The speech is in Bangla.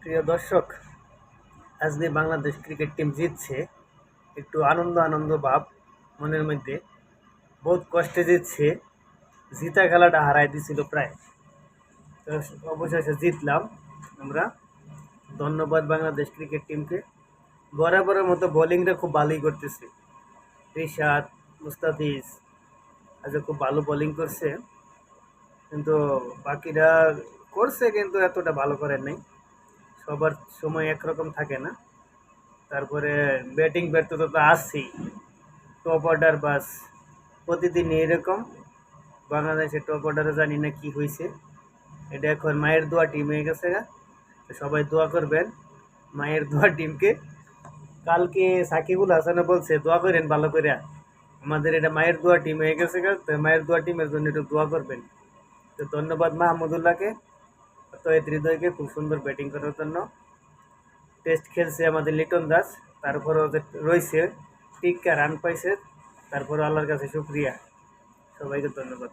প্রিয় দর্শক, আজকে বাংলাদেশ ক্রিকেট টিম জিতছে। একটু আনন্দ আনন্দ ভাব মনের মধ্যে। বহুত কষ্টে জিতছে, জিতা খেলাটা হারাই দিছিল প্রায়। তো অবশেষে জিতলাম আমরা। ধন্যবাদ বাংলাদেশ ক্রিকেট টিমকে। বরাবরের মতো বোলিংটা খুব ভালোই করতেছে। রিশাদ, মুস্তাফিজ আজ খুব ভালো বোলিং করছে, কিন্তু বাকিরা করছে কিন্তু এতটা ভালো করেন নাই। সবার সময় একরকম থাকে না। তারপরে ব্যাটিং ব্যর্থতা তো আছেই। টপ অর্ডার বাস প্রতিদিন এরকম। বাংলাদেশের টপ অর্ডারে জানি না কি হয়েছে। এটা এখন মায়ের দোয়া টিম হয়ে গেছে গা। তো সবাই দোয়া করবেন মায়ের দোয়া টিমকে। কালকে সাকিবুল হাসানও বলছে দোয়া করেন ভালো করে। আমাদের এটা মায়ের দোয়া টিম হয়ে গেছে গা, তো মায়ের দোয়া টিমের জন্য একটু দোয়া করবেন। তো ধন্যবাদ মাহমুদুল্লাহকে, তৈয়দ হৃদয়কে খুব সুন্দর ব্যাটিং করার জন্য। টেস্ট খেলছে আমাদের লিটন দাস, তারপরও রয়েছে টিকা রান পাইছে। তারপরে আল্লাহর কাছে শুক্রিয়া। সবাইকে ধন্যবাদ।